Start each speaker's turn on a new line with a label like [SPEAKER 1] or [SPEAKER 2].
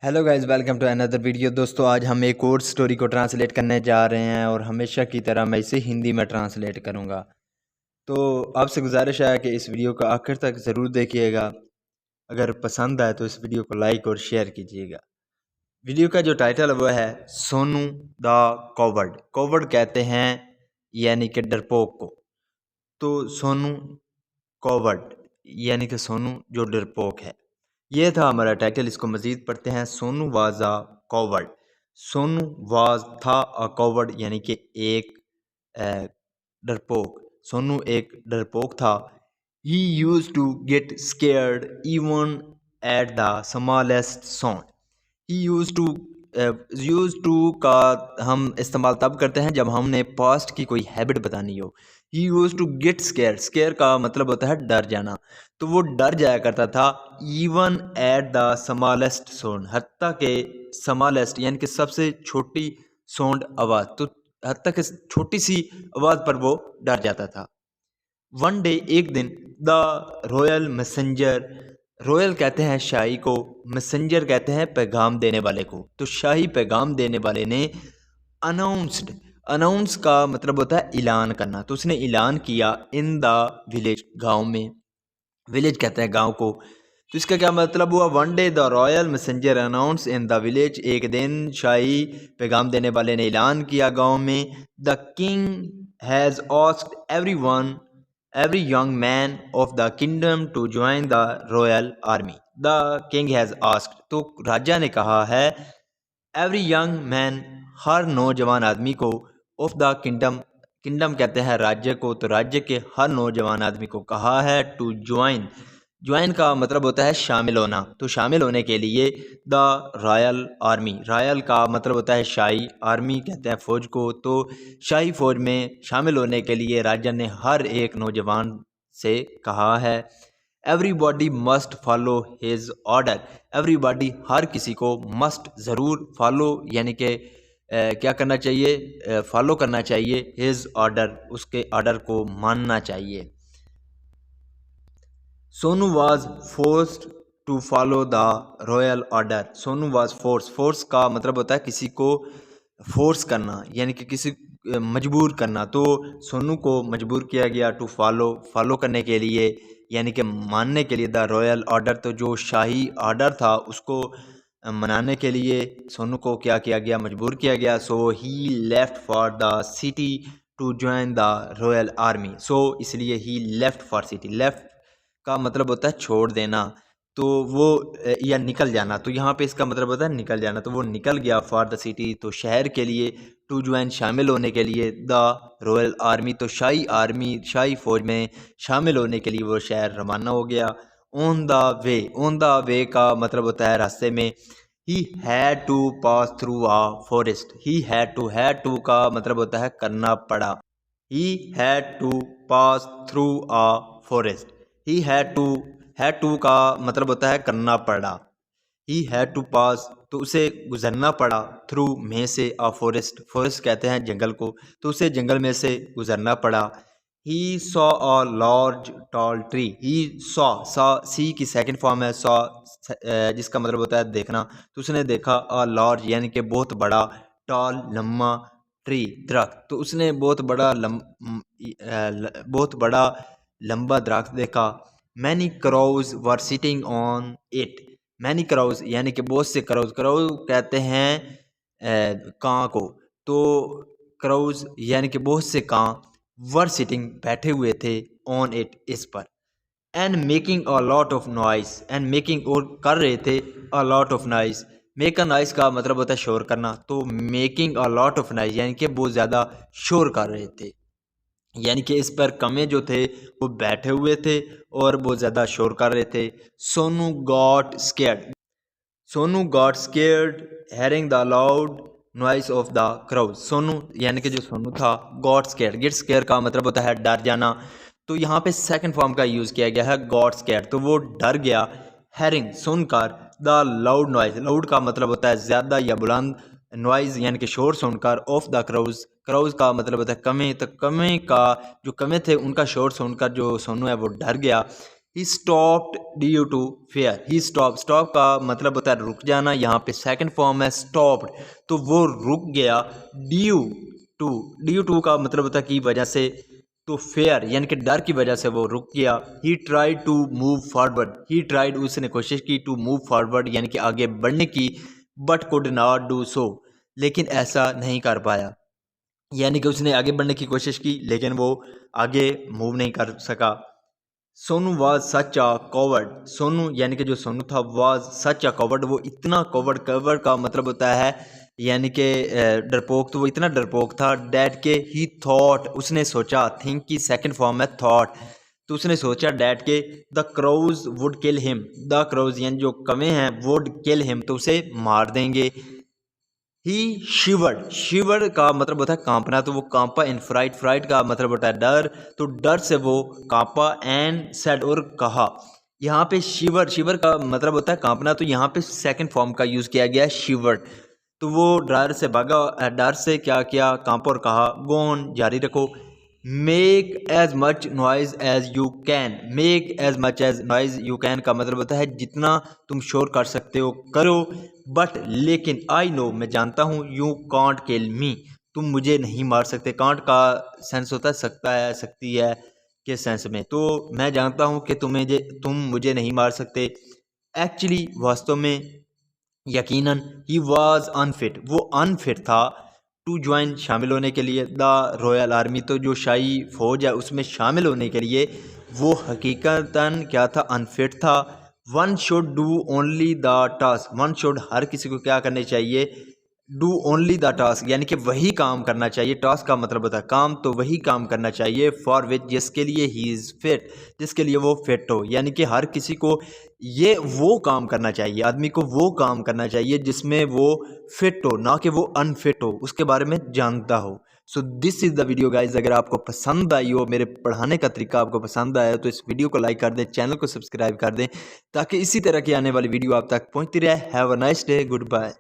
[SPEAKER 1] Hello guys, welcome to another video. दोस्तों, आज हम एक और स्टोरी को ट्रांसलेट करने जा रहे हैं और हमेशा की तरह मैं इसे हिंदी में ट्रांसलेट करूंगा। तो आपसे गुजारिश है कि इस वीडियो को आखिर तक ज़रूर देखिएगा। अगर पसंद आए तो इस वीडियो को लाइक और शेयर कीजिएगा। वीडियो का जो टाइटल है वो है सोनू द कॉवर्ड। कॉवर्ड कहते हैं यानी कि डरपोक को। तो सोनू कॉवर्ड यानी कि सोनू जो डरपोक है, ये था हमारा टाइटल। इसको मज़ीद पढ़ते हैं। Sonu was a coward. Sonu was था अ कॉवर्ड यानी कि एक डरपोक। सोनू एक डरपोक था। He used to get scared even at the smallest sound. He used to का हम इस्तेमाल तब करते हैं जब हमने पास्ट की कोई हैबिट बतानी हो। He used to get scare. Scare का मतलब होता है डर जाना। तो वो डर जाया करता था even at the smallest sound, हत्ता के स्मॉलेस्ट यानी कि सबसे छोटी साउंड आवाज़। तो हत्ता के छोटी सी आवाज़ पर वो डर जाता था। वन डे एक दिन द रॉयल मैसेंजर, रॉयल कहते हैं शाही को, मैसेंजर कहते हैं पैगाम देने वाले को। तो शाही पैगाम देने वाले ने अनाउंस्ड, अनाउंस का मतलब होता है ऐलान करना। तो उसने ऐलान किया इन द विलेज, गांव में। विलेज कहते हैं गांव को। तो इसका क्या मतलब हुआ? One day the royal messenger announce in the village. एक दिन शाही पैगाम देने वाले ने ऐलान किया गांव में। The king has asked everyone, every young man of the kingdom to join the royal army. The king has asked, तो राजा ने कहा है every young man, हर नौजवान आदमी को, of the kingdom, किंगडम कहते हैं राज्य को, तो राज्य के हर नौजवान आदमी को कहा है to join। ज्वाइन का मतलब होता है शामिल होना। तो शामिल होने के लिए द रॉयल आर्मी, रॉयल का मतलब होता है शाही, आर्मी कहते हैं फ़ौज को। तो शाही फ़ौज में शामिल होने के लिए राजा ने हर एक नौजवान से कहा है everybody must follow his order. Everybody हर किसी को, मस्ट ज़रूर, फॉलो यानी कि क्या करना चाहिए? फॉलो करना चाहिए हिज ऑर्डर, उसके ऑर्डर को मानना चाहिए। Sonu was forced to follow the royal order. Sonu was force, force का मतलब होता है किसी को फोर्स करना यानी कि किसी मजबूर करना। तो सोनू को मजबूर किया गया टू फॉलो, फॉलो करने के लिए यानी कि मानने के लिए द रॉयल ऑर्डर। तो जो शाही ऑर्डर था उसको मनाने के लिए सोनू को क्या किया गया? मजबूर किया गया। So he left for the city to join the royal army. So इसलिए he left for city, left का मतलब होता है छोड़ देना। तो वो या निकल जाना। तो यहाँ पे इसका मतलब होता है निकल जाना। तो वो निकल गया फॉर द सिटी, तो शहर के लिए, टू ज्वाइन शामिल होने के लिए, द रॉयल आर्मी तो शाही आर्मी, शाही फौज में शामिल होने के लिए वो शहर रवाना हो गया। On the way, on the way का मतलब होता है रास्ते में। He had to pass through a forest. He had to का मतलब होता है करना पड़ा। He had to pass through a forest. He had to का मतलब होता है करना पड़ा। ही हैड टू पास तो उसे गुजरना पड़ा, थ्रू में से, आ फॉरेस्ट, फॉरेस्ट कहते हैं जंगल को, तो उसे जंगल में से गुजरना पड़ा। He saw a large tall tree. He saw see की सेकंड फॉर्म है सॉ, जिसका मतलब होता है देखना। तो उसने देखा अ लार्ज यानी कि बहुत बड़ा, टॉल लम्बा, ट्री दरख्त। तो उसने बहुत बड़ा बहुत बड़ा लंबा दरख्त देखा। Many Krause were sitting on it. Many Krause यानी कि बहुत से क्राउज, क्राउज कहते हैं कां को। तो क्राउज यानी कि बहुत से कां, वर सिटिंग बैठे हुए थे, ऑन इट इस पर। And making a lot of noise, and making और कर रहे थे, a lot of noise. Make a noise का मतलब होता है शोर करना। तो making a lot of noise यानी कि बहुत ज़्यादा शोर कर रहे थे। यानी कि इस पर कमे जो थे वो बैठे हुए थे और बहुत ज़्यादा शोर कर रहे थे। Sonu got scared, Sonu got scared hearing the loud noise of the crowd. Sonu यानी कि जो सोनू था, गॉट स्केयर्ड, गेट स्केयर का मतलब होता है डर जाना। तो यहाँ पे सेकंड फॉर्म का यूज़ किया गया है गॉट स्केयर्ड। तो वो डर गया, हेयरिंग सुनकर, द लाउड नॉइज, लाउड का मतलब होता है ज़्यादा या बुलंद, नॉइज़ यानी कि शोर सुनकर, ऑफ द क्राउज, क्राउज का मतलब होता है कमे। तो कमे का, जो कमे थे उनका शोर सुनकर जो सोनू है वो डर गया। He stopped due to fear. He stop का मतलब होता है रुक जाना, यहाँ पे सेकंड फॉर्म है स्टॉप्ड, तो वो रुक गया। ड्यू टू का मतलब होता है की वजह से, तो फेयर यानी कि डर की वजह से वो रुक गया। He tried to move forward, he tried उसने कोशिश की, टू मूव फॉरवर्ड यानी कि आगे बढ़ने की, but could not do so लेकिन ऐसा नहीं कर पाया, यानी कि उसने आगे बढ़ने की कोशिश की लेकिन वो आगे मूव नहीं कर सका। Sonu was such a coward, Sonu यानी कि जो सोनू था वाज सच आ कॉवर्ड, वो इतना कॉवर्ड का मतलब होता है यानी कि डरपोक, तो वो इतना डरपोक था। डैट के ही थॉट, उसने सोचा, थिंक की सेकंड फॉर्म है थॉट, तो उसने सोचा डैट के the Krause would kill him, the Krause यानी जो कौवें हैं वुड किल हिम तो उसे मार देंगे। ही शिवर्ड का मतलब होता है कांपना, तो वो कांपा। इन फ्राइट का मतलब होता है डर, तो डर से वो कांपा। एंड सेड और कहा, यहाँ पे शिवर का मतलब होता है कांपना, तो यहाँ पे सेकंड फॉर्म का यूज़ किया गया है शिवर्ड, तो वो डर से भागा, डर से क्या किया, कांपा और कहा गो ऑन जारी रखो। Make as much noise as you can, make as much as noise you can का मतलब होता है जितना तुम शोर कर सकते हो करो, बट लेकिन आई नो मैं जानता हूँ, यू कांट किल मी तुम मुझे नहीं मार सकते। कांट का सेंस होता है सकता है, सकती है के सेंस में, तो मैं जानता हूँ कि तुम मुझे नहीं मार सकते। एक्चुअली वास्तव में, यकीनन, ही वॉज अनफिट, वो अनफिट था टू ज्वाइन शामिल होने के लिए द रॉयल आर्मी, तो जो शाही फौज है उसमें शामिल होने के लिए वो हकीकतन क्या था, अनफिट था। One should do only the task, one should हर किसी को क्या करने चाहिए, डू ओनली द टास्क यानी कि वही काम करना चाहिए। टास्क का मतलब होता है काम, तो वही काम करना चाहिए फॉर विच जिसके लिए ही इज़ फिट, जिसके लिए वो फिट हो, यानी कि हर किसी को ये वो काम करना चाहिए, आदमी को वो काम करना चाहिए जिसमें वो फिट हो, ना कि वो अनफिट हो, उसके बारे में जानता हो। So this is the video guys. अगर आपको पसंद आई हो, मेरे पढ़ाने का तरीका आपको पसंद आया तो इस वीडियो को लाइक कर दें, चैनल को सब्सक्राइब कर दें ताकि इसी तरह की आने वाली वीडियो आप तक पहुंचती रहे। Have a nice day, good bye.